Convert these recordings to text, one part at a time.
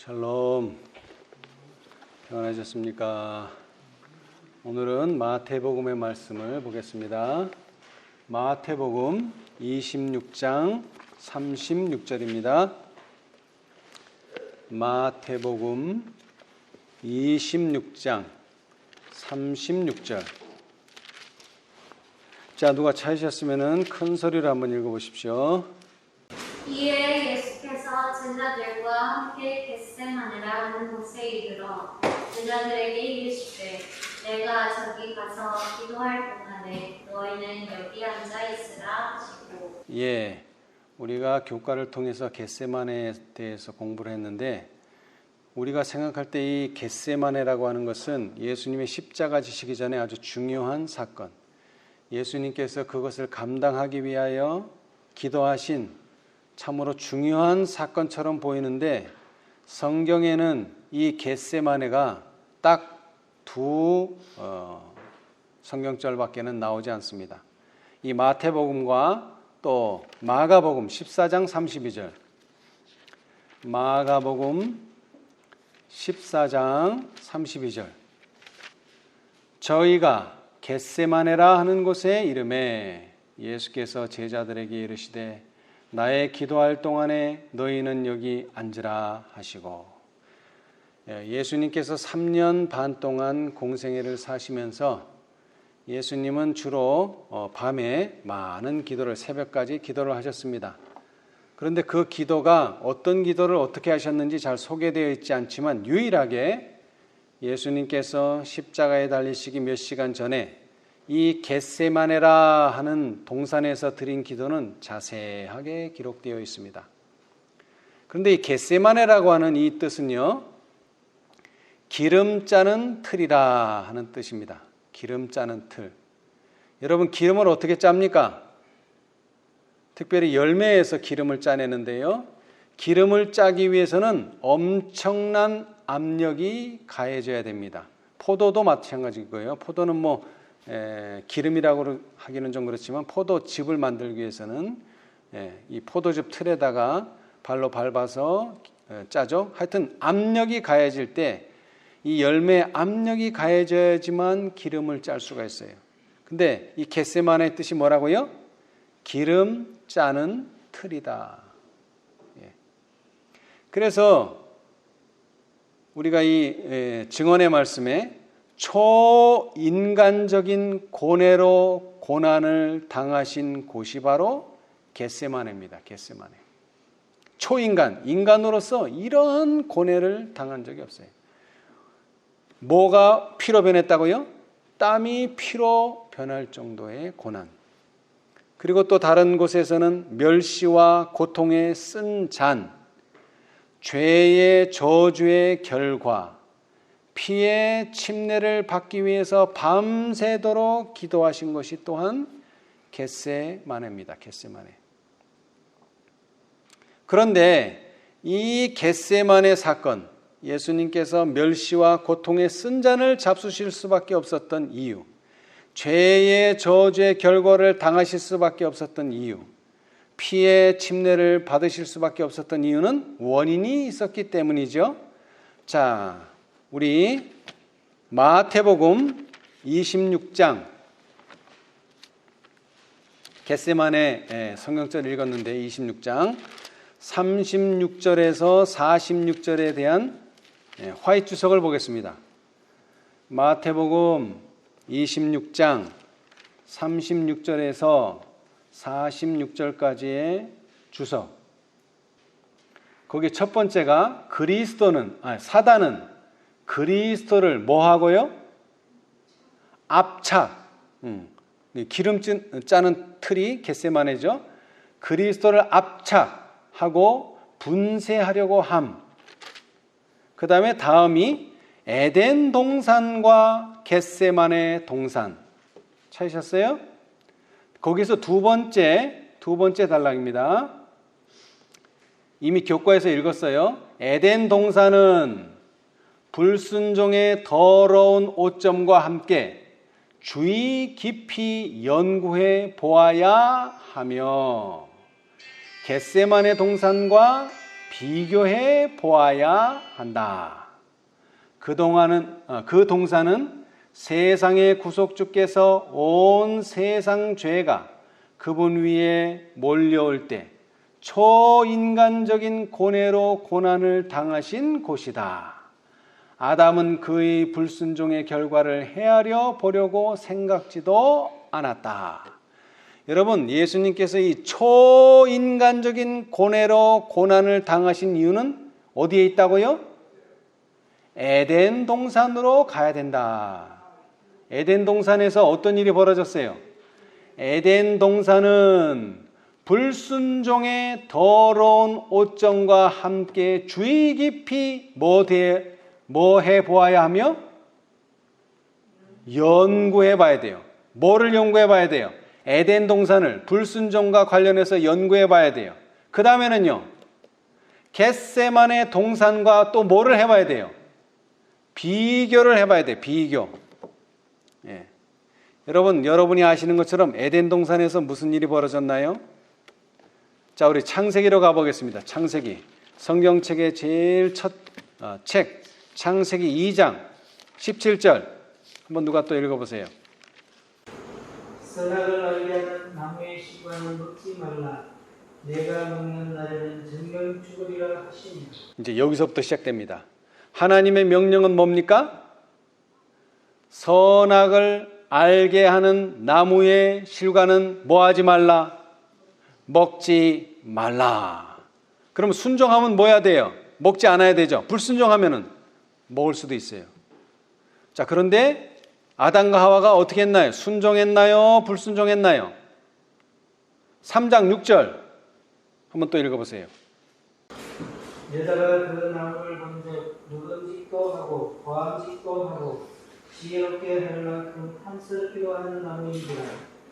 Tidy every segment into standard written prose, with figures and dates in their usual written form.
샬롬, 평안하셨습니까? 오늘은 마태복음의 말씀을 보겠습니다. 마태복음 26장 36절입니다. 마태복음 26장 36절. 자, 누가 찾으셨으면 큰 소리로 한번 읽어보십시오. 이에 예수께서 제자들과 함께 겟세마네라 하는 곳에 이르러 제자들에게 이르시되 내가 저기 가서 기도할 동안에 너희는 여기 앉아 있으라 하시고. 우리가 교과를 통해서 겟세마네에 대해서 공부를 했는데 우리가 생각할 때 이 겟세마네라고 하는 것은 예수님의 십자가 지시기 전에 아주 중요한 사건, 예수님께서 그것을 감당하기 위하여 기도하신 참으로 중요한 사건처럼 보이는데 성경에는 이 겟세마네가 딱 두 성경절밖에는 나오지 않습니다. 이 마태복음과 또 마가복음 14장 32절, 마가복음 14장 32절, 저희가 겟세마네라 하는 곳에 이르매 예수께서 제자들에게 이르시되 나의 기도할 동안에 너희는 여기 앉으라 하시고. 예수님께서 3년 반 동안 공생애를 사시면서 예수님은 주로 밤에 많은 기도를, 새벽까지 기도를 하셨습니다. 그런데 그 기도가 어떤 기도를 어떻게 하셨는지 잘 소개되어 있지 않지만 유일하게 예수님께서 십자가에 달리시기 몇 시간 전에 이 겟세마네라 하는 동산에서 드린 기도는 자세하게 기록되어 있습니다. 그런데 이 겟세마네라고 하는 이 뜻은요, 기름 짜는 틀이라 하는 뜻입니다. 기름 짜는 틀. 여러분, 기름을 어떻게 짭니까? 특별히 열매에서 기름을 짜내는데요, 기름을 짜기 위해서는 엄청난 압력이 가해져야 됩니다. 포도도 마찬가지고요. 포도는 기름이라고 하기는 좀 그렇지만 포도즙을 만들기 위해서는 이 포도즙 틀에다가 발로 밟아서 짜죠. 하여튼 압력이 가해질 때 이 열매에 압력이 가해져야지만 기름을 짤 수가 있어요. 근데 이 겟세마네의 뜻이 뭐라고요? 기름 짜는 틀이다. 그래서 우리가 이 증언의 말씀에 초인간적인 고뇌로 고난을 당하신 곳이 바로 겟세마네입니다. 겟세마네. 인간으로서 이런 고뇌를 당한 적이 없어요. 뭐가 피로 변했다고요? 땀이 피로 변할 정도의 고난. 그리고 또 다른 곳에서는 멸시와 고통의 쓴 잔, 죄의 저주의 결과, 피의 침례를 받기 위해서 밤새도록 기도하신 것이 또한 겟세마네입니다. 겟세마네. 그런데 이 겟세마네 사건, 예수님께서 멸시와 고통의 쓴 잔을 잡수실 수밖에 없었던 이유, 죄의 저주의 결과를 당하실 수밖에 없었던 이유, 피의 침례를 받으실 수밖에 없었던 이유는 원인이 있었기 때문이죠. 자, 우리 마태복음 26장, 겟세마네 성경절 읽었는데 26장 36절에서 46절에 대한 화이트 주석을 보겠습니다. 마태복음 26장 36절에서 46절까지의 주석. 거기 첫 번째가 사단은 그리스도를 뭐 하고요? 압착. 기름 짜는 틀이 겟세마네죠. 그리스도를 압착하고 분쇄하려고 함. 그 다음이 에덴 동산과 겟세마네 동산. 찾으셨어요? 거기서 두 번째 단락입니다. 이미 교과에서 읽었어요. 에덴 동산은 불순종의 더러운 오점과 함께 주의 깊이 연구해 보아야 하며 겟세마네 동산과 비교해 보아야 한다. 그 동사는 세상의 구속주께서 온 세상 죄가 그분 위에 몰려올 때 초인간적인 고뇌로 고난을 당하신 곳이다. 아담은 그의 불순종의 결과를 헤아려 보려고 생각지도 않았다. 여러분, 예수님께서 이 초인간적인 고뇌로 고난을 당하신 이유는 어디에 있다고요? 에덴 동산으로 가야 된다. 에덴 동산에서 어떤 일이 벌어졌어요? 에덴 동산은 불순종의 더러운 오점과 함께 주의 깊이 뭐 해보아야 하며? 연구해 봐야 돼요. 뭐를 연구해 봐야 돼요? 에덴 동산을 불순종과 관련해서 연구해 봐야 돼요. 그 다음에는요, 겟세마네 동산과 또 뭐를 해봐야 돼요? 비교를 해봐야 돼요. 비교. 예. 여러분이 아시는 것처럼 에덴 동산에서 무슨 일이 벌어졌나요? 자, 우리 창세기로 가보겠습니다. 창세기. 성경책의 제일 첫 책, 창세기 2장 17절. 한번 누가 또 읽어보세요. 선악을 알게 하는 나무의 실과는 먹지 말라. 내가 먹는 날에는 정령 죽으리라 하시니. 이제 여기서부터 시작됩니다. 하나님의 명령은 뭡니까? 선악을 알게 하는 나무의 실과는 뭐 하지 말라? 먹지 말라. 그럼 순종하면 뭐 해야 돼요? 먹지 않아야 되죠. 불순종하면은 먹을 수도 있어요. 자, 그런데 아담과 하와가 어떻게 했나요? 순종했나요? 불순종했나요? 3장 6절 한번 또 읽어보세요. 여자가 그 나무를 본즉 누름직도 하고 보암직도 하고 지혜롭게 할 만큼 탐스럽기도 하는 나무인지라.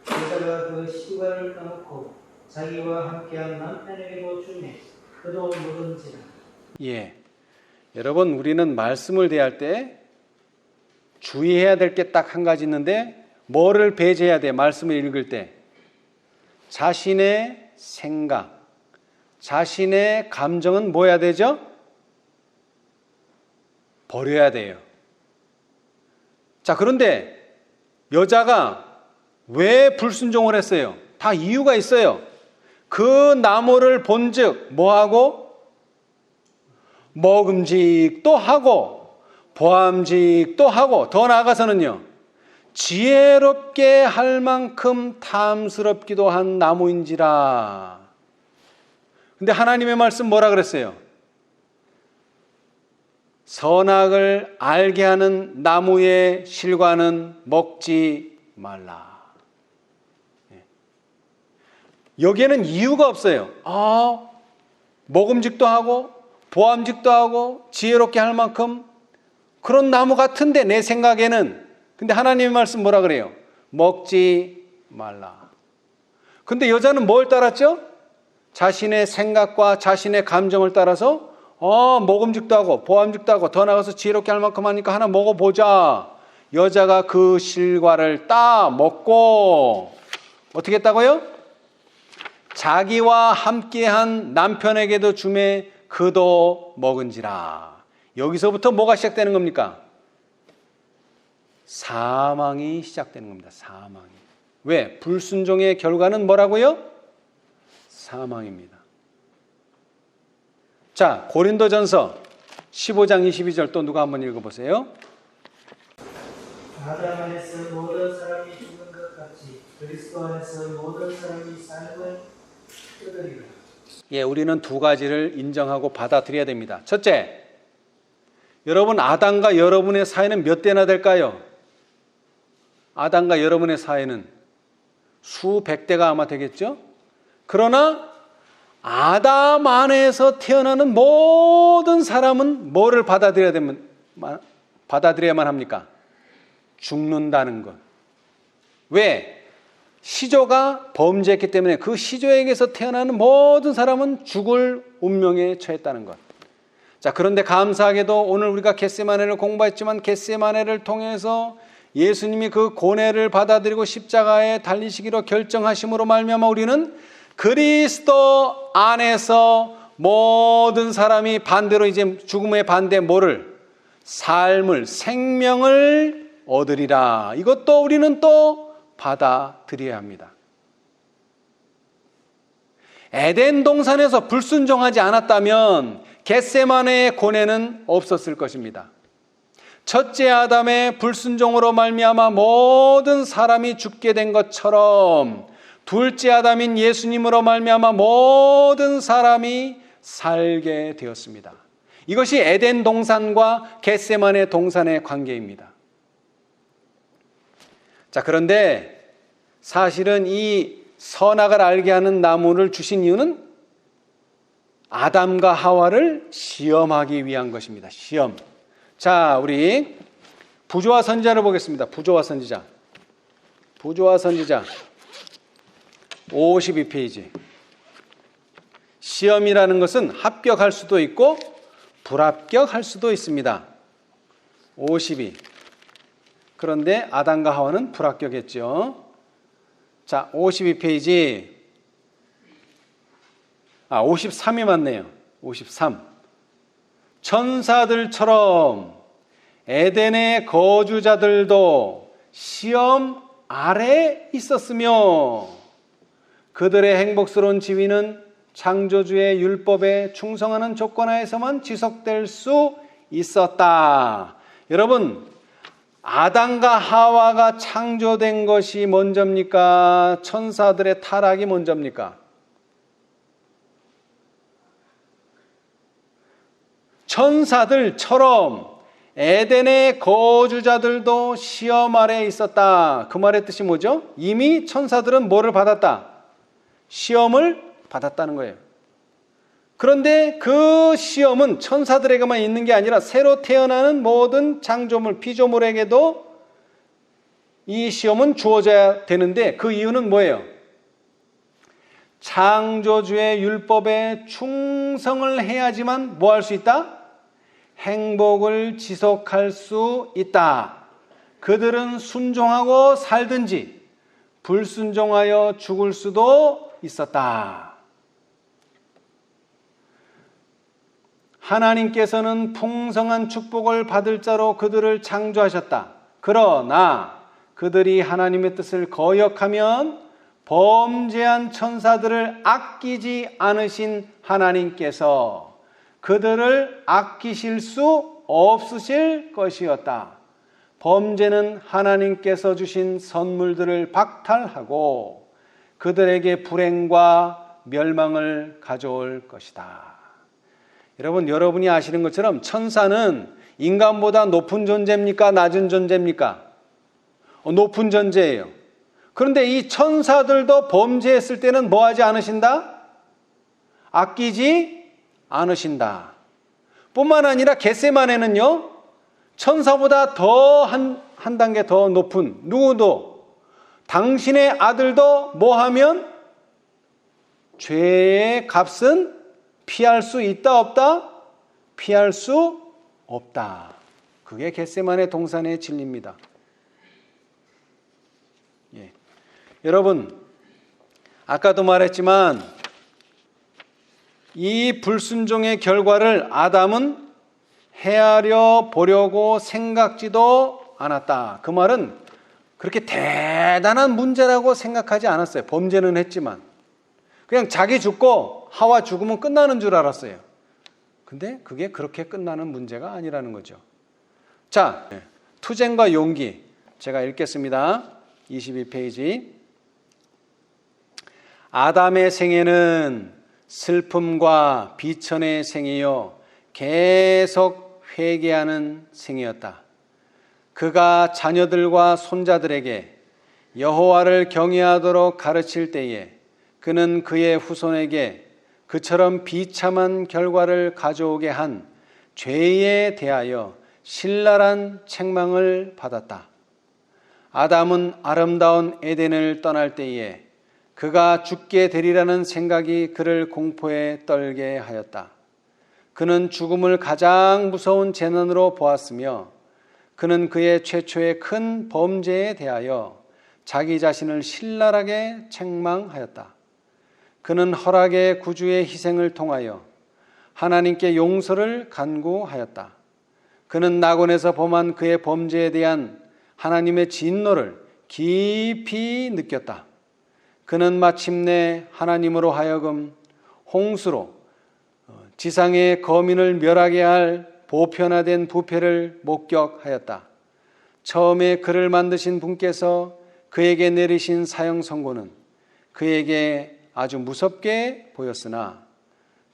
여자가 그 실과를 따먹고 자기와 함께한 남편에게도 주매 그도 누른지라. 예, 여러분, 우리는 말씀을 대할 때 주의해야 될 게 딱 한 가지 있는데 뭐를 배제해야 돼? 말씀을 읽을 때 자신의 생각, 자신의 감정은 뭐 해야 되죠? 버려야 돼요. 자, 그런데 여자가 왜 불순종을 했어요? 다 이유가 있어요. 그 나무를 본즉 뭐하고? 먹음직도 하고 보암직도 하고 더 나아가서는요, 지혜롭게 할 만큼 탐스럽기도 한 나무인지라. 근데 하나님의 말씀 뭐라 그랬어요? 선악을 알게 하는 나무의 실과는 먹지 말라. 여기에는 이유가 없어요. 먹음직도 하고 보암직도 하고 지혜롭게 할 만큼 그런 나무 같은데 내 생각에는. 근데 하나님의 말씀 뭐라 그래요? 먹지 말라. 근데 여자는 뭘 따랐죠? 자신의 생각과 자신의 감정을 따라서 먹음직도 하고 보암직도 하고 더 나아가서 지혜롭게 할 만큼 하니까 하나 먹어보자. 여자가 그 실과를 따 먹고 어떻게 했다고요? 자기와 함께한 남편에게도 주매 그도 먹은지라. 여기서부터 뭐가 시작되는 겁니까? 사망이 시작되는 겁니다. 사망이. 왜? 불순종의 결과는 뭐라고요? 사망입니다. 자, 고린도전서 15장 22절 또 누가 한번 읽어보세요. 아담 안에서 모든 사람이 죽는 것 같이 그리스도 안에서 모든 사람이 삶을 얻으리라. 예, 우리는 두 가지를 인정하고 받아들여야 됩니다. 첫째, 여러분, 아담과 여러분의 사이는 몇 대나 될까요? 아담과 여러분의 사이는 수백 대가 아마 되겠죠? 그러나 아담 안에서 태어나는 모든 사람은 뭐를 받아들여야만 합니까? 죽는다는 것. 왜? 시조가 범죄했기 때문에 그 시조에게서 태어나는 모든 사람은 죽을 운명에 처했다는 것. 자, 그런데 감사하게도 오늘 우리가 겟세마네를 공부했지만 겟세마네를 통해서 예수님이 그 고뇌를 받아들이고 십자가에 달리시기로 결정하심으로 말미암아 우리는 그리스도 안에서 모든 사람이 반대로 이제 죽음의 반대 뭐를? 삶을, 생명을 얻으리라. 이것도 우리는 또 받아들여야 합니다. 에덴 동산에서 불순종하지 않았다면 겟세마네의 고뇌는 없었을 것입니다. 첫째 아담의 불순종으로 말미암아 모든 사람이 죽게 된 것처럼 둘째 아담인 예수님으로 말미암아 모든 사람이 살게 되었습니다. 이것이 에덴 동산과 겟세마네 동산의 관계입니다. 자, 그런데 사실은 이 선악을 알게 하는 나무를 주신 이유는 아담과 하와를 시험하기 위한 것입니다. 시험. 자, 우리 부조와 선지자를 보겠습니다. 부조와 선지자. 부조와 선지자 52페이지. 시험이라는 것은 합격할 수도 있고 불합격할 수도 있습니다. 52. 그런데 아담과 하와는 불합격했죠. 자, 52페이지. 53이 맞네요. 53. 천사들처럼 에덴의 거주자들도 시험 아래 있었으며 그들의 행복스러운 지위는 창조주의 율법에 충성하는 조건하에서만 지속될 수 있었다. 여러분, 아담과 하와가 창조된 것이 먼저입니까? 천사들의 타락이 먼저입니까? 천사들처럼 에덴의 거주자들도 시험 아래에 있었다. 그 말의 뜻이 뭐죠? 이미 천사들은 뭐를 받았다? 시험을 받았다는 거예요. 그런데 그 시험은 천사들에게만 있는 게 아니라 새로 태어나는 모든 창조물, 피조물에게도 이 시험은 주어져야 되는데 그 이유는 뭐예요? 창조주의 율법에 충성을 해야지만 뭐 할 수 있다? 행복을 지속할 수 있다. 그들은 순종하고 살든지 불순종하여 죽을 수도 있었다. 하나님께서는 풍성한 축복을 받을 자로 그들을 창조하셨다. 그러나 그들이 하나님의 뜻을 거역하면 범죄한 천사들을 아끼지 않으신 하나님께서 그들을 아끼실 수 없으실 것이었다. 범죄는 하나님께서 주신 선물들을 박탈하고 그들에게 불행과 멸망을 가져올 것이다. 여러분, 여러분이 아시는 것처럼 천사는 인간보다 높은 존재입니까? 낮은 존재입니까? 높은 존재예요. 그런데 이 천사들도 범죄했을 때는 뭐 하지 않으신다? 아끼지 않으신다. 뿐만 아니라 겟세마네는요, 천사보다 더 한 단계 더 높은 누구도 당신의 아들도 뭐 하면 죄의 값은 피할 수 있다 없다? 피할 수 없다. 그게 겟세마네 동산의 진리입니다. 예. 여러분, 아까도 말했지만 이 불순종의 결과를 아담은 헤아려 보려고 생각지도 않았다. 그 말은 그렇게 대단한 문제라고 생각하지 않았어요. 범죄는 했지만 그냥 자기 죽고 하와 죽으면 끝나는 줄 알았어요. 근데 그게 그렇게 끝나는 문제가 아니라는 거죠. 자, 투쟁과 용기 제가 읽겠습니다. 22페이지. 아담의 생애는 슬픔과 비천의 생이요 계속 회개하는 생이었다. 그가 자녀들과 손자들에게 여호와를 경외하도록 가르칠 때에 그는 그의 후손에게 그처럼 비참한 결과를 가져오게 한 죄에 대하여 신랄한 책망을 받았다. 아담은 아름다운 에덴을 떠날 때에 그가 죽게 되리라는 생각이 그를 공포에 떨게 하였다. 그는 죽음을 가장 무서운 재난으로 보았으며 그는 그의 최초의 큰 범죄에 대하여 자기 자신을 신랄하게 책망하였다. 그는 허락의 구주의 희생을 통하여 하나님께 용서를 간구하였다. 그는 낙원에서 범한 그의 범죄에 대한 하나님의 진노를 깊이 느꼈다. 그는 마침내 하나님으로 하여금 홍수로 지상의 거민을 멸하게 할 보편화된 부패를 목격하였다. 처음에 그를 만드신 분께서 그에게 내리신 사형 선고는 그에게 아주 무섭게 보였으나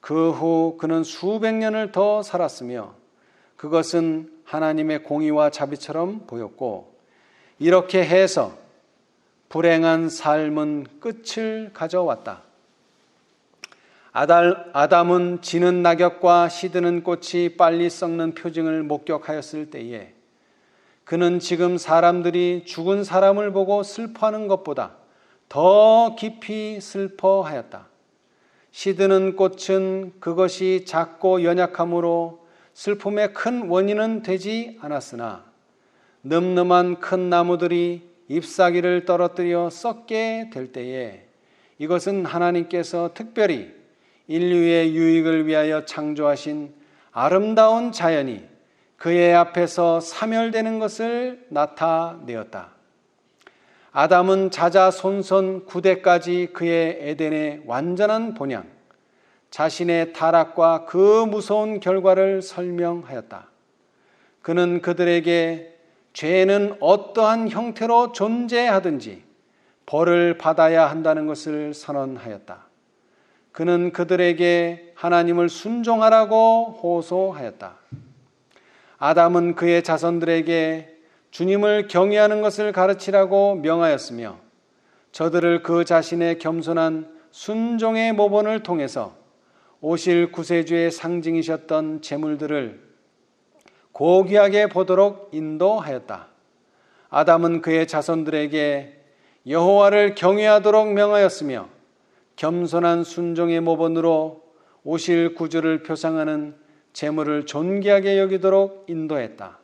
그 후 그는 수백 년을 더 살았으며 그것은 하나님의 공의와 자비처럼 보였고, 이렇게 해서 불행한 삶은 끝을 가져왔다. 아담은 지는 낙엽과 시드는 꽃이 빨리 썩는 표징을 목격하였을 때에 그는 지금 사람들이 죽은 사람을 보고 슬퍼하는 것보다 더 깊이 슬퍼하였다. 시드는 꽃은 그것이 작고 연약함으로 슬픔의 큰 원인은 되지 않았으나 늠름한 큰 나무들이 잎사귀를 떨어뜨려 썩게 될 때에 이것은 하나님께서 특별히 인류의 유익을 위하여 창조하신 아름다운 자연이 그의 앞에서 사멸되는 것을 나타내었다. 아담은 자자손손 9대까지 그의 에덴의 완전한 본향, 자신의 타락과 그 무서운 결과를 설명하였다. 그는 그들에게 죄는 어떠한 형태로 존재하든지 벌을 받아야 한다는 것을 선언하였다. 그는 그들에게 하나님을 순종하라고 호소하였다. 아담은 그의 자손들에게 주님을 경외하는 것을 가르치라고 명하였으며 저들을 그 자신의 겸손한 순종의 모본을 통해서 오실 구세주의 상징이셨던 제물들을 고귀하게 보도록 인도하였다. 아담은 그의 자손들에게 여호와를 경외하도록 명하였으며 겸손한 순종의 모본으로 오실 구주를 표상하는 제물을 존귀하게 여기도록 인도했다.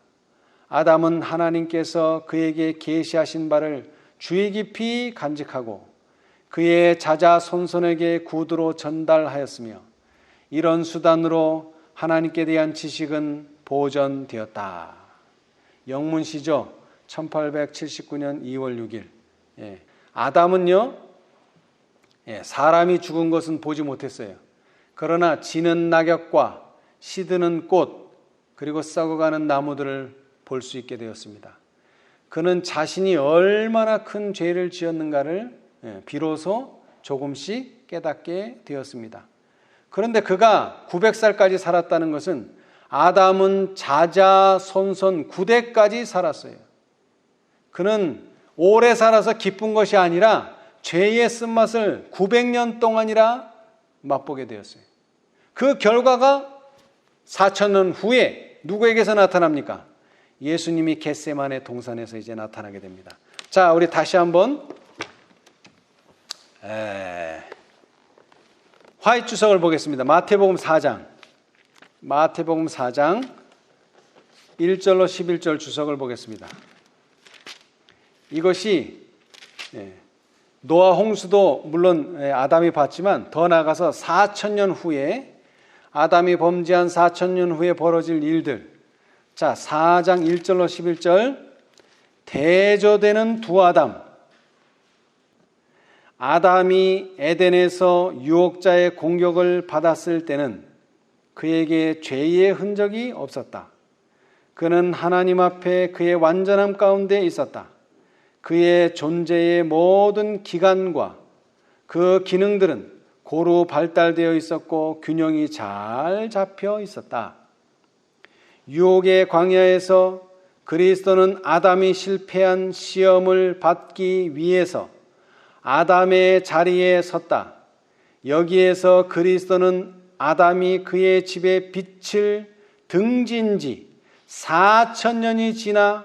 아담은 하나님께서 그에게 계시하신 바를 주의 깊이 간직하고 그의 자자손손에게 구두로 전달하였으며 이런 수단으로 하나님께 대한 지식은 보존되었다. 영문시죠. 1879년 2월 6일. 아담은요, 사람이 죽은 것은 보지 못했어요. 그러나 지는 낙엽과 시드는 꽃, 그리고 썩어가는 나무들을 볼 수 있게 되었습니다. 그는 자신이 얼마나 큰 죄를 지었는가를 비로소 조금씩 깨닫게 되었습니다. 그런데 그가 900살까지 살았다는 것은 아담은 자자손손 9대까지 살았어요. 그는 오래 살아서 기쁜 것이 아니라 죄의 쓴맛을 900년 동안이라 맛보게 되었어요. 그 결과가 4000년 후에 누구에게서 나타납니까? 예수님이 겟세마네 동산에서 이제 나타나게 됩니다. 자, 우리 다시 한번 화이트 주석을 보겠습니다. 마태복음 4장 1절로 11절 주석을 보겠습니다. 이것이 노아 홍수도 물론 아담이 봤지만 더 나아가서 4000년 후에 아담이 범죄한 4000년 후에 벌어질 일들. 자, 4장 1절로 11절. 대조되는 두 아담. 아담이 에덴에서 유혹자의 공격을 받았을 때는 그에게 죄의 흔적이 없었다. 그는 하나님 앞에 그의 완전함 가운데 있었다. 그의 존재의 모든 기관과 그 기능들은 고루 발달되어 있었고 균형이 잘 잡혀 있었다. 유혹의 광야에서 그리스도는 아담이 실패한 시험을 받기 위해서 아담의 자리에 섰다. 여기에서 그리스도는 아담이 그의 집에 빛을 등진 지 4천년이나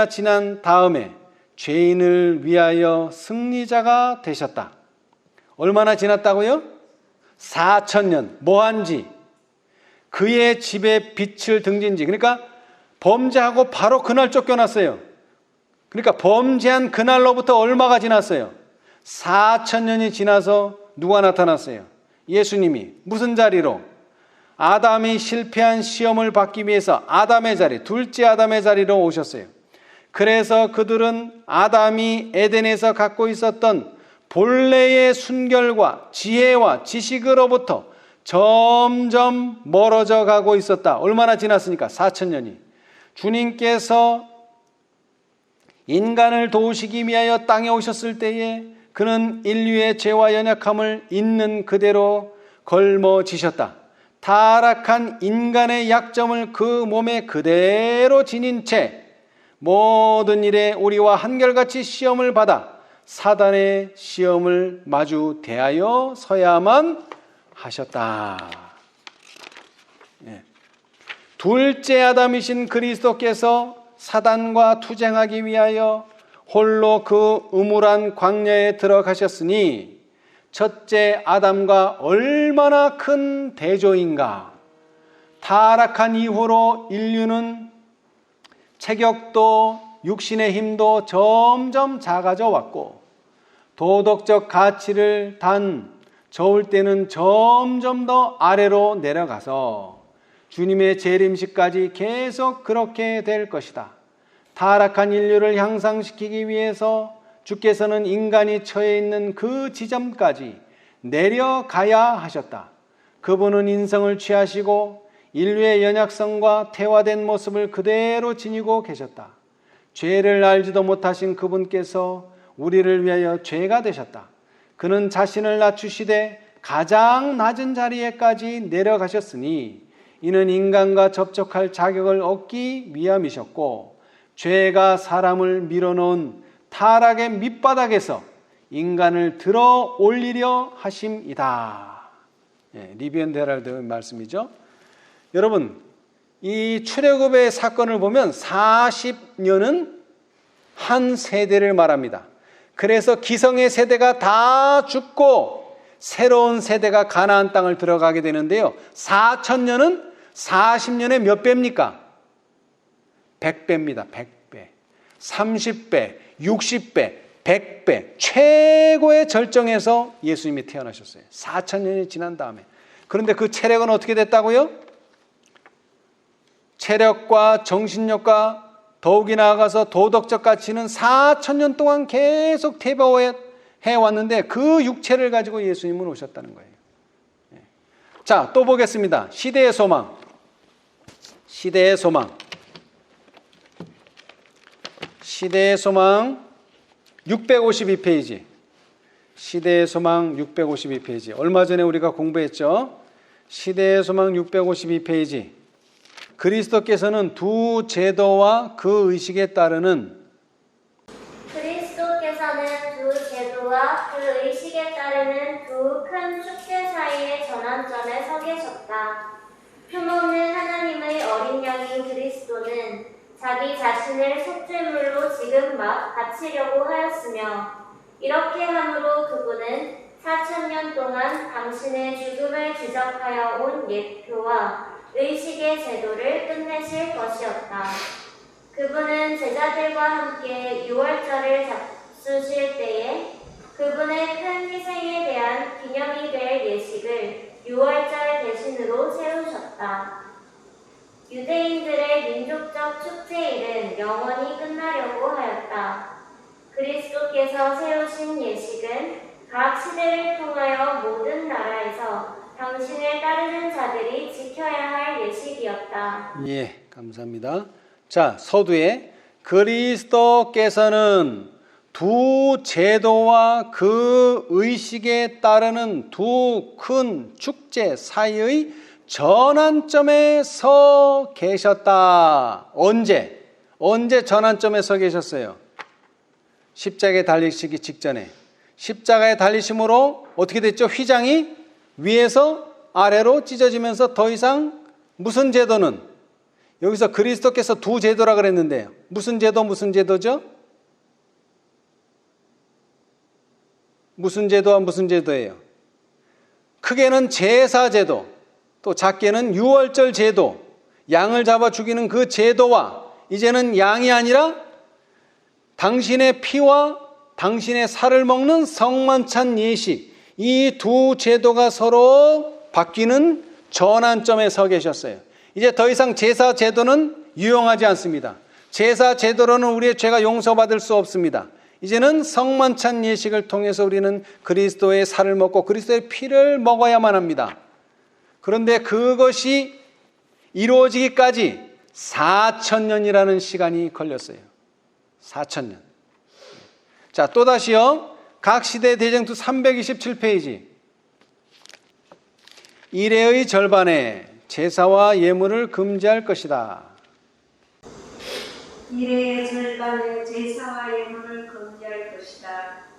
지난 다음에 죄인을 위하여 승리자가 되셨다. 얼마나 지났다고요? 4천년. 뭐한지? 그의 집에 빛을 등진 지. 그러니까 범죄하고 바로 그날 쫓겨났어요. 그러니까 범죄한 그날로부터 얼마가 지났어요? 4천년이 지나서 누가 나타났어요? 예수님이 무슨 자리로? 아담이 실패한 시험을 받기 위해서 아담의 자리, 둘째 아담의 자리로 오셨어요. 그래서 그들은 아담이 에덴에서 갖고 있었던 본래의 순결과 지혜와 지식으로부터 점점 멀어져 가고 있었다. 얼마나 지났으니까? 4,000년이. 주님께서 인간을 도우시기 위하여 땅에 오셨을 때에 그는 인류의 죄와 연약함을 있는 그대로 걸머지셨다. 타락한 인간의 약점을 그 몸에 그대로 지닌 채 모든 일에 우리와 한결같이 시험을 받아 사단의 시험을 마주 대하여 서야만 하셨다. 둘째 아담이신 그리스도께서 사단과 투쟁하기 위하여 홀로 그 음울한 광야에 들어가셨으니 첫째 아담과 얼마나 큰 대조인가. 타락한 이후로 인류는 체격도 육신의 힘도 점점 작아져 왔고 도덕적 가치를 좋을 때는 점점 더 아래로 내려가서 주님의 재림식까지 계속 그렇게 될 것이다. 타락한 인류를 향상시키기 위해서 주께서는 인간이 처해 있는 그 지점까지 내려가야 하셨다. 그분은 인성을 취하시고 인류의 연약성과 퇴화된 모습을 그대로 지니고 계셨다. 죄를 알지도 못하신 그분께서 우리를 위하여 죄가 되셨다. 그는 자신을 낮추시되 가장 낮은 자리에까지 내려가셨으니 이는 인간과 접촉할 자격을 얻기 위함이셨고 죄가 사람을 밀어놓은 타락의 밑바닥에서 인간을 들어 올리려 하심이다. 리비언 데랄드의 말씀이죠. 여러분, 이 출애굽의 사건을 보면 40년은 한 세대를 말합니다. 그래서 기성의 세대가 다 죽고 새로운 세대가 가나안 땅을 들어가게 되는데요. 4,000년은 40년에 몇 배입니까? 100배입니다. 100배. 30배, 60배, 100배. 최고의 절정에서 예수님이 태어나셨어요. 4,000년이 지난 다음에. 그런데 그 체력은 어떻게 됐다고요? 체력과 정신력과 더욱이 나아가서 도덕적 가치는 4,000년 동안 계속 퇴보해 왔는데 그 육체를 가지고 예수님은 오셨다는 거예요. 자, 또 보겠습니다. 시대의 소망. 시대의 소망. 시대의 소망 652페이지. 시대의 소망 652페이지. 얼마 전에 우리가 공부했죠. 시대의 소망 652페이지. 그리스도께서는 두 제도와 그 의식에 따르는 그리스도께서는 두 제도와 그 의식에 따르는 두 큰 축제 사이의 전환점에 서 계셨다. 흠없는 하나님의 어린 양인 그리스도는 자기 자신을 속죄물로 지금 막 바치려고 하였으며 이렇게 함으로 그분은 4,000년 동안 당신의 죽음을 지적하여 온 예표와 의식의 제도를 끝내실 것이었다. 그분은 제자들과 함께 유월절을 잡수실 때에 그분의 큰 희생에 대한 기념이 될 예식을 유월절 대신으로 세우셨다. 유대인들의 민족적 축제일은 영원히 끝나려고 하였다. 그리스도께서 세우신 예식은 각 시대를 통하여 모든 나라에서 당신을 따르는 자들이 지켜야 할 예식이었다. 예, 감사합니다. 자, 서두에 그리스도께서는 두 제도와 그 의식에 따르는 두 큰 축제 사이의 전환점에 서 계셨다. 언제 전환점에 서 계셨어요? 십자가에 달리시기 직전에. 십자가에 달리심으로 어떻게 됐죠? 휘장이 위에서 아래로 찢어지면서 더 이상 무슨 제도는, 여기서 그리스도께서 두 제도라 그랬는데요. 무슨 제도죠? 무슨 제도와 무슨 제도예요? 크게는 제사 제도, 또 작게는 유월절 제도, 양을 잡아 죽이는 그 제도와 이제는 양이 아니라 당신의 피와 당신의 살을 먹는 성만찬 예식, 이 두 제도가 서로 바뀌는 전환점에 서 계셨어요. 이제 더 이상 제사 제도는 유용하지 않습니다. 제사 제도로는 우리의 죄가 용서받을 수 없습니다. 이제는 성만찬 예식을 통해서 우리는 그리스도의 살을 먹고 그리스도의 피를 먹어야만 합니다. 그런데 그것이 이루어지기까지 4,000년이라는 시간이 걸렸어요. 4,000년. 자, 또다시요. 각 시대 대쟁투 327페이지. 이래의 절반에 제사와 예물을 금지할 것이다. 이래의 절반에 제사와 예물을 금지할 것이다.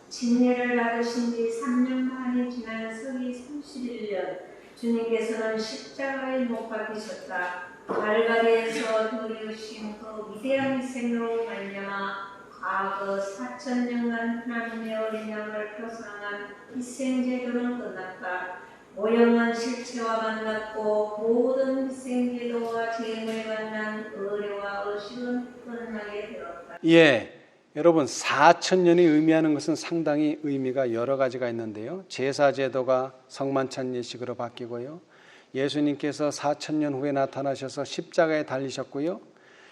침례를 받으신 지 3년 반이 지난 서기 31년 주님께서는 십자가에 못 박히셨다. 갈바리에서 드리우신 그 위대한 희생으로 말미암아 과거 4,000년간 하나님의 어린 양을 표상한 희생제도는 끝났다. 모형은 실체와 만났고 모든 희생제도와 제물에 관한 의례와 의식은 끝나게 되었다. 예, 여러분 4,000년이 의미하는 것은 상당히 의미가 여러 가지가 있는데요. 제사제도가 성만찬 예식으로 바뀌고요. 예수님께서 4,000년 후에 나타나셔서 십자가에 달리셨고요.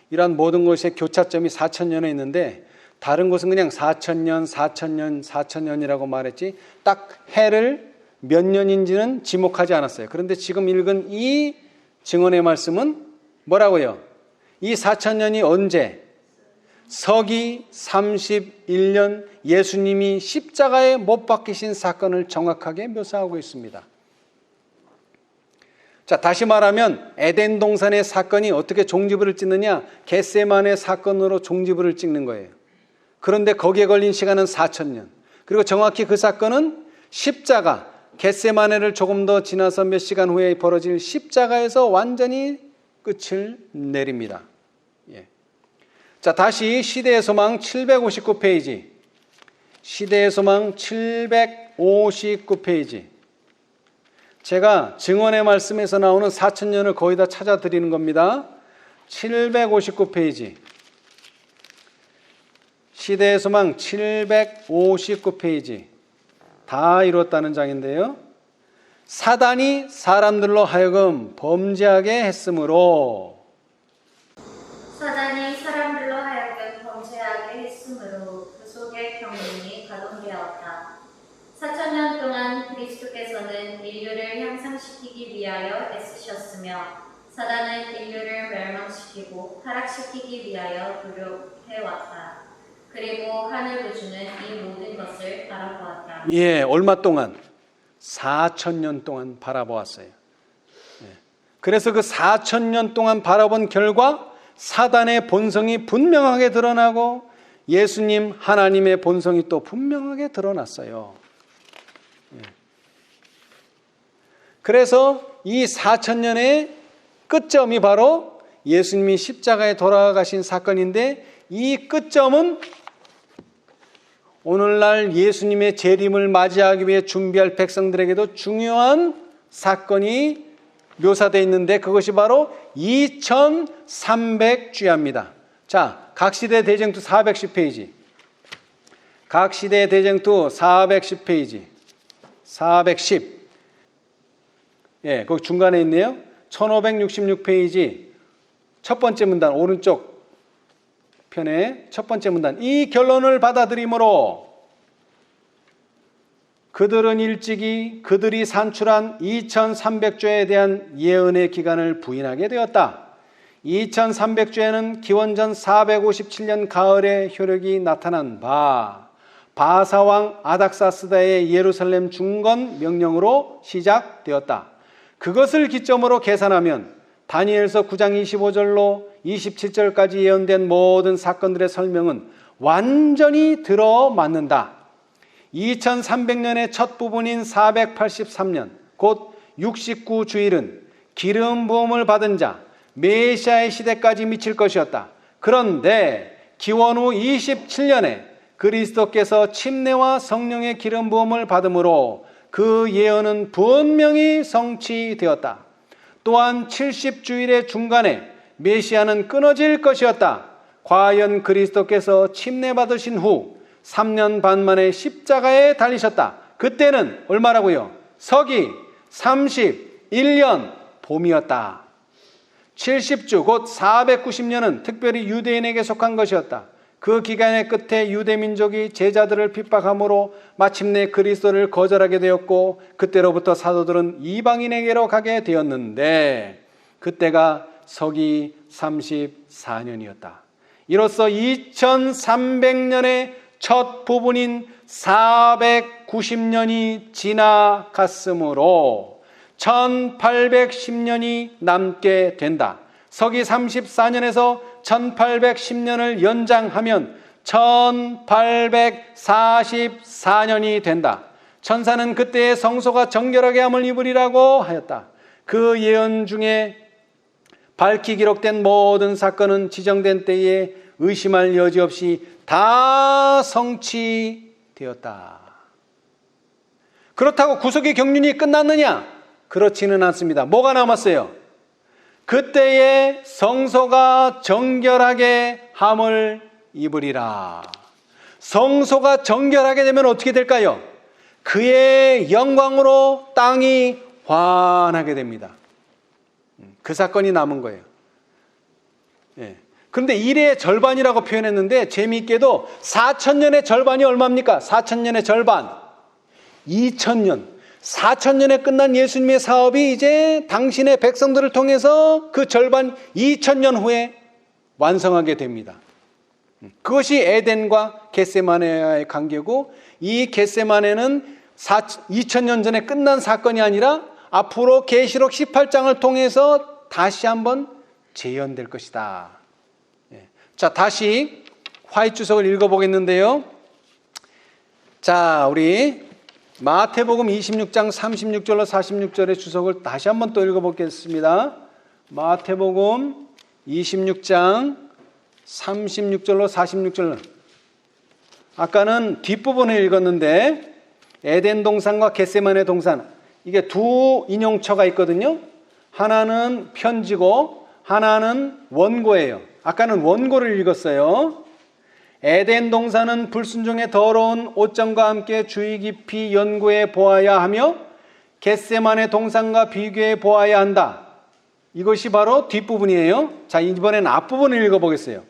이러한 모든 것의 교차점이 4,000년에 있는데 다른 곳은 그냥 4,000년, 4,000년, 4,000년이라고 말했지 딱 해를 몇 년인지는 지목하지 않았어요. 그런데 지금 읽은 이 증언의 말씀은 뭐라고요? 이 4,000년이 언제? 서기 31년 예수님이 십자가에 못 박히신 사건을 정확하게 묘사하고 있습니다. 자, 다시 말하면 에덴 동산의 사건이 어떻게 종지부를 찍느냐? 겟세마네 사건으로 종지부를 찍는 거예요. 그런데 거기에 걸린 시간은 4,000년. 그리고 정확히 그 사건은 십자가, 겟세마네를 조금 더 지나서 몇 시간 후에 벌어질 십자가에서 완전히 끝을 내립니다. 예. 자, 다시 시대의 소망 759페이지. 시대의 소망 759페이지. 제가 증언의 말씀에서 나오는 4,000년을 거의 다 찾아드리는 겁니다. 759페이지. 시대의 소망 759페이지. 다 이뤘다는 장인데요. 사단이 사람들로 하여금 범죄하게 했으므로 사단이 사람들로 하여금 범죄하게 했으므로 그 속에 평민이 가동되었다. 4,000년 동안 그리스도께서는 인류를 향상시키기 위하여 애쓰셨으며 사단은 인류를 멸망시키고 타락시키기 위하여 노력해왔다. 그리고 하늘 구주는 이 모든 것을 바라보았다. 예, 얼마 동안? 4,000년 동안 바라보았어요. 예. 그래서 그 4,000년 동안 바라본 결과 사단의 본성이 분명하게 드러나고 예수님 하나님의 본성이 또 분명하게 드러났어요. 예. 그래서 이 4,000년의 끝점이 바로 예수님이 십자가에 돌아가신 사건인데 이 끝점은 오늘날 예수님의 재림을 맞이하기 위해 준비할 백성들에게도 중요한 사건이 묘사되어 있는데 그것이 바로 2300주야입니다. 자, 각시대 대쟁투 410페이지. 각시대 대쟁투 410페이지. 410. 예, 거기 중간에 있네요. 1566페이지. 첫 번째 문단, 오른쪽 편의 첫 번째 문단. 이 결론을 받아들이므로 그들은 일찍이 그들이 산출한 2300조에 대한 예언의 기간을 부인하게 되었다. 2300조에는 기원전 457년 가을에 효력이 나타난 바사왕 아닥사스다의 예루살렘 중건 명령으로 시작되었다. 그것을 기점으로 계산하면 다니엘서 9장 25절로 27절까지 예언된 모든 사건들의 설명은 완전히 들어맞는다. 2300년의 첫 부분인 483년, 곧 69주일은 기름 부음을 받은 자, 메시아의 시대까지 미칠 것이었다. 그런데 기원 후 27년에 그리스도께서 침례와 성령의 기름 부음을 받음으로 그 예언은 분명히 성취되었다. 또한 70주일의 중간에 메시아는 끊어질 것이었다. 과연 그리스도께서 침례 받으신 후 3년 반 만에 십자가에 달리셨다. 그때는 얼마라고요? 서기 31년 봄이었다. 70주 곧 490년은 특별히 유대인에게 속한 것이었다. 그 기간의 끝에 유대민족이 제자들을 핍박함으로 마침내 그리스도를 거절하게 되었고 그때로부터 사도들은 이방인에게로 가게 되었는데 그때가 서기 34년이었다. 이로써 2300년의 첫 부분인 490년이 지나갔으므로 1810년이 남게 된다. 서기 34년에서 1810년을 연장하면 1844년이 된다. 천사는 그때의 성소가 정결하게 함을 입으리라고 하였다. 그 예언 중에 밝히 기록된 모든 사건은 지정된 때에 의심할 여지 없이 다 성취되었다. 그렇다고 구속의 경륜이 끝났느냐? 그렇지는 않습니다. 뭐가 남았어요? 그때의 성소가 정결하게 함을 입으리라. 성소가 정결하게 되면 어떻게 될까요? 그의 영광으로 땅이 환하게 됩니다. 그 사건이 남은 거예요. 예. 그런데 일의 절반이라고 표현했는데 재미있게도 4,000년의 절반이 얼마입니까? 4,000년의 절반 2,000년. 4,000년에 끝난 예수님의 사업이 이제 당신의 백성들을 통해서 그 절반 2,000년 후에 완성하게 됩니다. 그것이 에덴과 겟세마네와의 관계고, 이 겟세마네는 2,000년 전에 끝난 사건이 아니라 앞으로 계시록 18장을 통해서 다시 한번 재현될 것이다. 자, 다시 화이트 주석을 읽어보겠는데요. 자, 우리 마태복음 26장 36절로 46절의 주석을 다시 한번 또 읽어보겠습니다. 마태복음 26장 36절로 46절. 아까는 뒷부분을 읽었는데 에덴 동산과 겟세마네 동산, 이게 두 인용처가 있거든요. 하나는 편지고 하나는 원고예요. 아까는 원고를 읽었어요. 에덴 동산은 불순종의 더러운 옷장과 함께 주의 깊이 연구해 보아야 하며 겟세마네 동산과 비교해 보아야 한다. 이것이 바로 뒷부분이에요. 자, 이번엔 앞부분을 읽어보겠어요.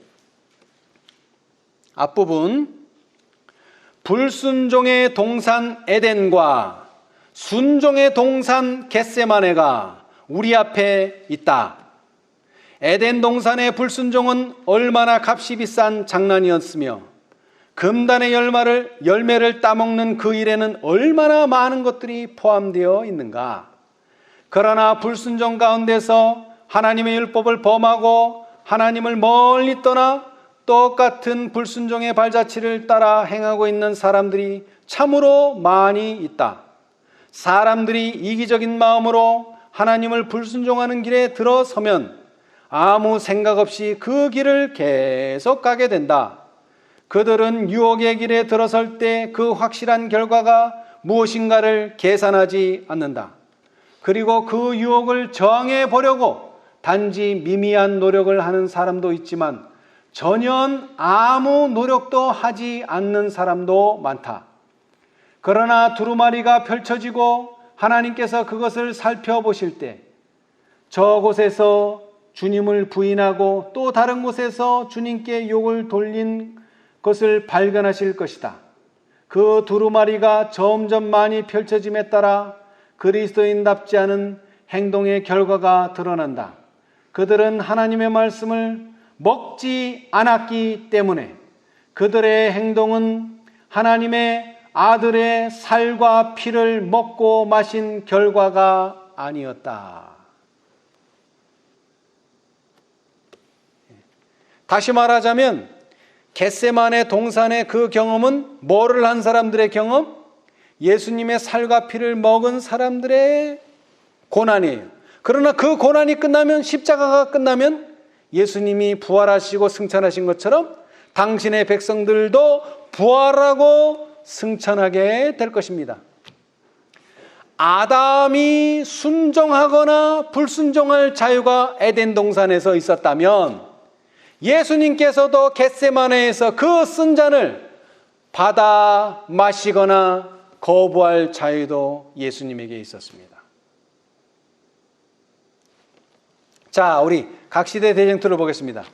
앞부분. 불순종의 동산 에덴과 순종의 동산 겟세마네가 우리 앞에 있다. 에덴 동산의 불순종은 얼마나 값이 비싼 장난이었으며 금단의 열매를 따먹는 그 일에는 얼마나 많은 것들이 포함되어 있는가. 그러나 불순종 가운데서 하나님의 율법을 범하고 하나님을 멀리 떠나 똑같은 불순종의 발자취를 따라 행하고 있는 사람들이 참으로 많이 있다. 사람들이 이기적인 마음으로 하나님을 불순종하는 길에 들어서면 아무 생각 없이 그 길을 계속 가게 된다. 그들은 유혹의 길에 들어설 때 그 확실한 결과가 무엇인가를 계산하지 않는다. 그리고 그 유혹을 저항해 보려고 단지 미미한 노력을 하는 사람도 있지만 전혀 아무 노력도 하지 않는 사람도 많다. 그러나 두루마리가 펼쳐지고 하나님께서 그것을 살펴보실 때 저곳에서 주님을 부인하고 또 다른 곳에서 주님께 욕을 돌린 것을 발견하실 것이다. 그 두루마리가 점점 많이 펼쳐짐에 따라 그리스도인답지 않은 행동의 결과가 드러난다. 그들은 하나님의 말씀을 먹지 않았기 때문에 그들의 행동은 하나님의 아들의 살과 피를 먹고 마신 결과가 아니었다. 다시 말하자면 겟세마네 동산의 그 경험은 뭐를 한 사람들의 경험? 예수님의 살과 피를 먹은 사람들의 고난이에요. 그러나 그 고난이 끝나면, 십자가가 끝나면 예수님이 부활하시고 승천하신 것처럼 당신의 백성들도 부활하고 승천하게 될 것입니다. 아담이 순종하거나 불순종할 자유가 에덴 동산에서 있었다면 예수님께서도 겟세마네에서 그 쓴 잔을 받아 마시거나 거부할 자유도 예수님에게 있었습니다. 자, 우리 각시대 대쟁투를 보겠습니다.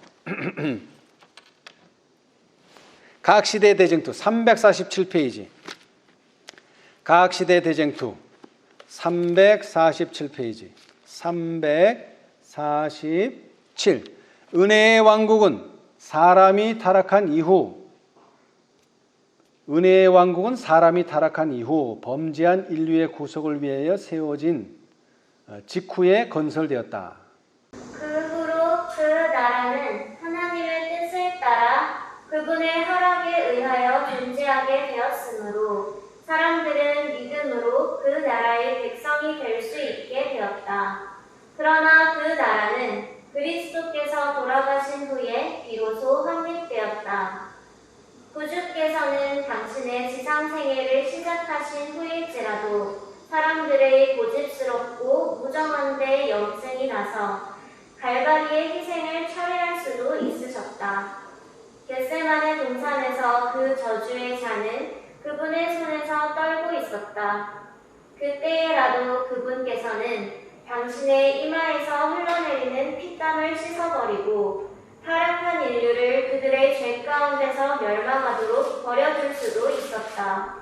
각시대 대쟁투 347페이지. 각시대 대쟁투 347페이지. 347. 은혜의 왕국은 사람이 타락한 이후 범죄한 인류의 구속을 위하여 세워진 직후에 건설되었다. 그 후로 그 나라는 하나님의 뜻을 따라 그분의 허락에 의하여 존재하게 되었으므로 사람들은 믿음으로 그 나라의 백성이 될 수 있게 되었다. 그러나 그 나라는 그리스도께서 돌아가신 후에 비로소 확립되었다. 구주께서는 당신의 지상 생애를 시작하신 후일지라도 사람들의 고집스럽고 무정한데 염증이 나서 갈바리의 희생을 철회할 수도 있으셨다. 겟세마네 동산에서 그 저주의 잔은 그분의 손에서 떨고 있었다. 그때라도 그분께서는 당신의 이마에서 흘러내리는 피땀을 씻어버리고 타락한 인류를 그들의 죄 가운데서 멸망하도록 버려둘 수도 있었다.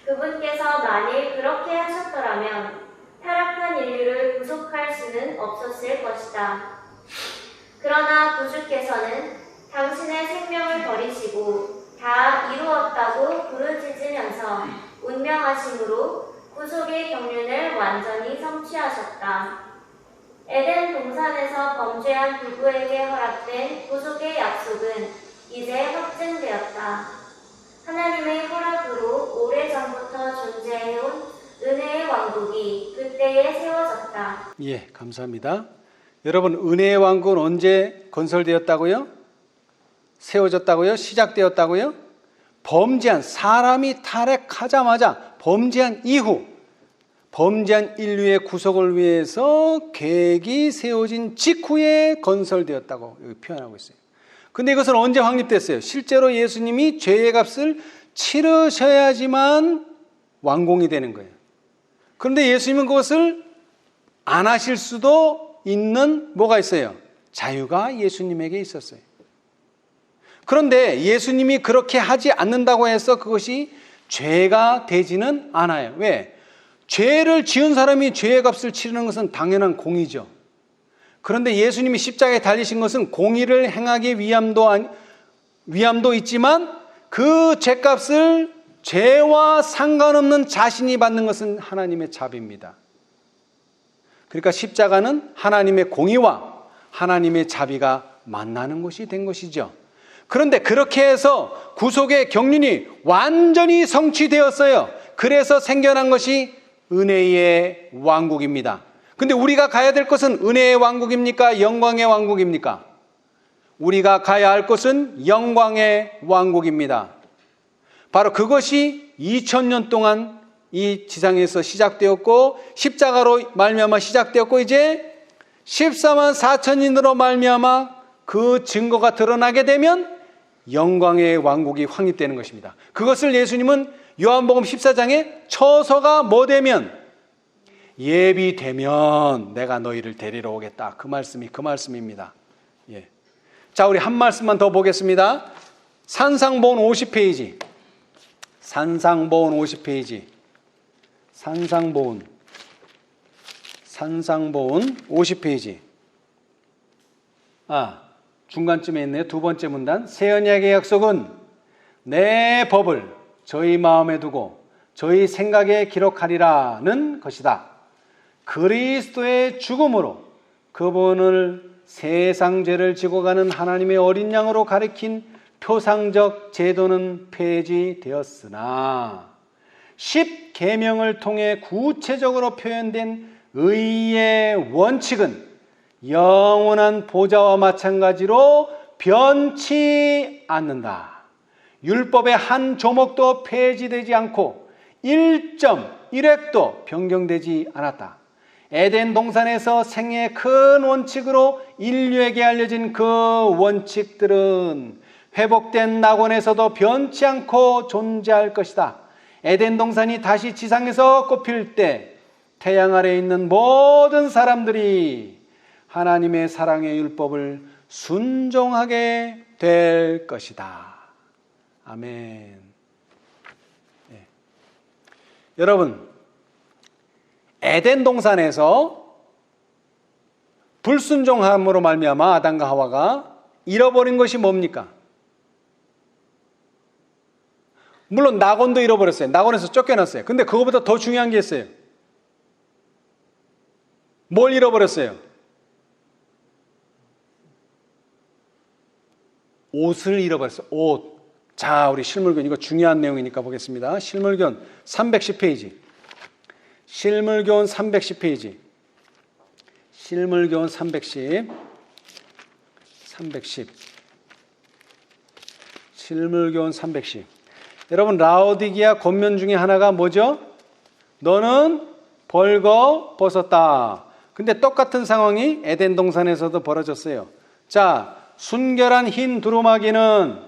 그분께서 만일 그렇게 하셨더라면 타락한 인류를 구속할 수는 없었을 것이다. 그러나 구주께서는 당신의 생명을 버리시고 다 이루었다고 부르짖으면서 운명하심으로 구속의 경륜을 완전히 성취하셨다. 에덴 동산에서 범죄한 부부에게 허락된 구속의 약속은 이제 확증되었다. 하나님의 허락으로 오래전부터 존재해온 은혜의 왕국이 그때에 세워졌다. 예, 감사합니다. 여러분, 은혜의 왕국은 언제 건설되었다고요? 세워졌다고요? 시작되었다고요? 범죄한 사람이 타락하자마자 범죄한 이후 범죄한 인류의 구속을 위해서 계획이 세워진 직후에 건설되었다고 여기 표현하고 있어요. 근데 이것은 언제 확립됐어요? 실제로 예수님이 죄의 값을 치르셔야지만 완공이 되는 거예요. 그런데 예수님은 그것을 안 하실 수도 있는 뭐가 있어요? 자유가 예수님에게 있었어요. 그런데 예수님이 그렇게 하지 않는다고 해서 그것이 죄가 되지는 않아요. 왜? 죄를 지은 사람이 죄의 값을 치르는 것은 당연한 공의죠. 그런데 예수님이 십자가에 달리신 것은 공의를 행하기 위함도 있지만 그 죄값을 죄와 상관없는 자신이 받는 것은 하나님의 자비입니다. 그러니까 십자가는 하나님의 공의와 하나님의 자비가 만나는 것이 된 것이죠. 그런데 그렇게 해서 구속의 경륜이 완전히 성취되었어요. 그래서 생겨난 것이 은혜의 왕국입니다. 근데 우리가 가야 될 것은 은혜의 왕국입니까? 영광의 왕국입니까? 우리가 가야 할 것은 영광의 왕국입니다. 바로 그것이 2000년 동안 이 지상에서 시작되었고 십자가로 말미암아 시작되었고 이제 14만 4천인으로 말미암아 그 증거가 드러나게 되면 영광의 왕국이 확립되는 것입니다. 그것을 예수님은 요한복음 14장에 처서가 뭐 되면 예비되면 내가 너희를 데리러 오겠다. 그 말씀입니다. 예. 자, 우리 한 말씀만 더 보겠습니다. 산상보훈 50페이지. 산상보훈 50페이지. 산상보훈 50페이지. 중간쯤에 있네요. 두 번째 문단. 새 언약의 약속은 내 법을 저희 마음에 두고 저희 생각에 기록하리라는 것이다. 그리스도의 죽음으로 그분을 세상 죄를 지고 가는 하나님의 어린 양으로 가리킨 표상적 제도는 폐지되었으나 10계명을 통해 구체적으로 표현된 의의 원칙은 영원한 보좌와 마찬가지로 변치 않는다. 율법의 한 조목도 폐지되지 않고 1.1획도 변경되지 않았다. 에덴 동산에서 생애의 큰 원칙으로 인류에게 알려진 그 원칙들은 회복된 낙원에서도 변치 않고 존재할 것이다. 에덴 동산이 다시 지상에서 꽃필 때 태양 아래에 있는 모든 사람들이 하나님의 사랑의 율법을 순종하게 될 것이다. 아멘. 네. 여러분, 에덴 동산에서 불순종함으로 말미암아 아담과 하와가 잃어버린 것이 뭡니까? 물론 낙원도 잃어버렸어요. 낙원에서 쫓겨났어요. 근데 그거보다 더 중요한 게 있어요. 뭘 잃어버렸어요? 옷을 잃어버렸어요. 옷. 자, 우리 실물견, 이거 중요한 내용이니까 보겠습니다. 실물견 310페이지. 실물견 310페이지. 실물견 310. 실물견 310. 여러분, 라오디기아 권면 중에 하나가 뭐죠? 너는 벌거 벗었다. 근데 똑같은 상황이 에덴 동산에서도 벌어졌어요. 자, 순결한 흰 두루마기는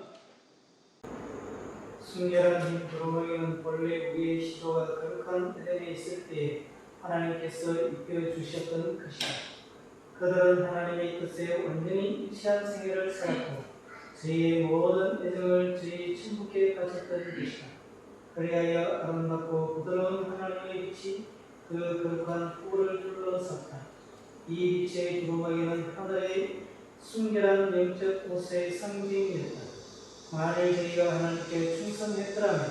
본래 우리의 시도가 거룩한 에덴에 있을 때 하나님께서 입혀주셨던 것이다. 그들은 하나님의 뜻에 완전히 일치한 생애를 살았고 저희의 모든 애정을 저희 친구께 바쳤던 것이다. 그리하여 아름답고 부드러운 하나님의 빛이 그 거룩한 뿔을 둘러쌌다. 이 빛의 두루마기는 하나의 순결한 영적 옷의 상징이었다. 만일 저희가 하나님께 충성했더라면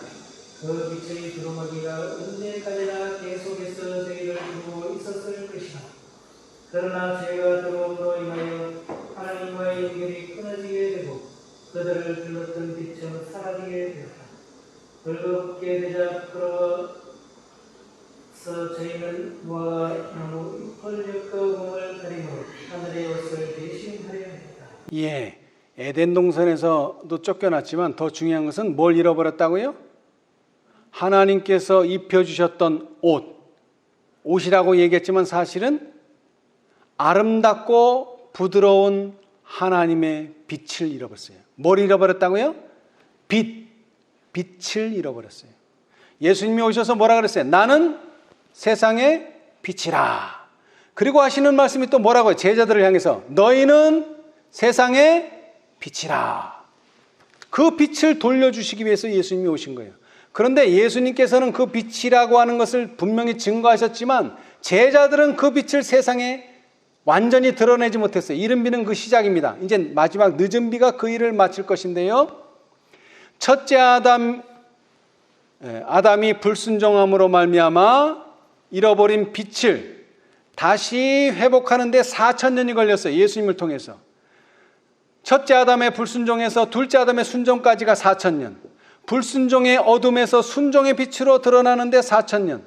그 빛의 두루마기가 언제까지나 계속해서 저희를 두고 있었을 것이다. 그러나 저희가 들어옴으로 인하여 하나님과의 연결이 끊어지게 되고 그들을 불렀던 빛은 사라지게 되었다. 벌거벗게 되자 부끄러워서 저희는 무화과 나무 잎을 엮어 몸을 가리므로 하늘의 옷을 대신하려 했다. 예, 에덴 동산에서도 쫓겨났지만 더 중요한 것은 뭘 잃어버렸다고요? 하나님께서 입혀주셨던 옷이라고 얘기했지만 사실은 아름답고 부드러운 하나님의 빛을 잃어버렸어요. 뭘 잃어버렸다고요? 빛을 잃어버렸어요. 예수님이 오셔서 뭐라 그랬어요? 나는 세상의 빛이라. 그리고 하시는 말씀이 또 뭐라고요? 제자들을 향해서 너희는 세상의 빛이라. 그 빛을 돌려주시기 위해서 예수님이 오신 거예요. 그런데 예수님께서는 그 빛이라고 하는 것을 분명히 증거하셨지만 제자들은 그 빛을 세상에 완전히 드러내지 못했어요. 이른 비는 그 시작입니다. 이제 마지막 늦은 비가 그 일을 마칠 것인데요. 첫째 아담이 불순종함으로 말미암아 잃어버린 빛을 다시 회복하는데 4,000년이 걸렸어요. 예수님을 통해서. 첫째 아담의 불순종에서 둘째 아담의 순종까지가 4,000년. 불순종의 어둠에서 순종의 빛으로 드러나는데 4,000년.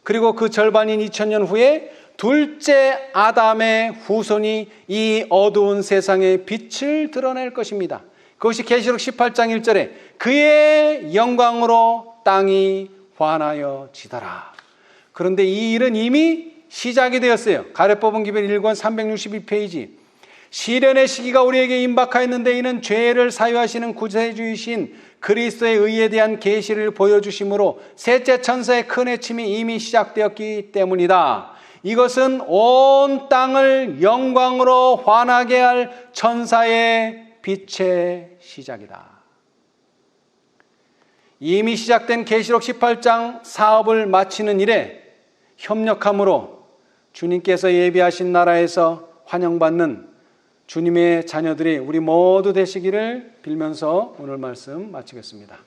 그리고 그 절반인 2,000년 후에 둘째 아담의 후손이 이 어두운 세상의 빛을 드러낼 것입니다. 그것이 계시록 18장 1절에 그의 영광으로 땅이 환하여 지더라. 그런데 이 일은 이미 시작이 되었어요. 가래 뽑은 기별 1권 362페이지. 시련의 시기가 우리에게 임박하였는데 이는 죄를 사유하시는 구세주이신 그리스도의 의에 대한 계시를 보여주심으로 셋째 천사의 큰 해침이 이미 시작되었기 때문이다. 이것은 온 땅을 영광으로 환하게 할 천사의 빛의 시작이다. 이미 시작된 계시록 18장 사업을 마치는 일에 협력함으로 주님께서 예비하신 나라에서 환영받는 주님의 자녀들이 우리 모두 되시기를 빌면서 오늘 말씀 마치겠습니다.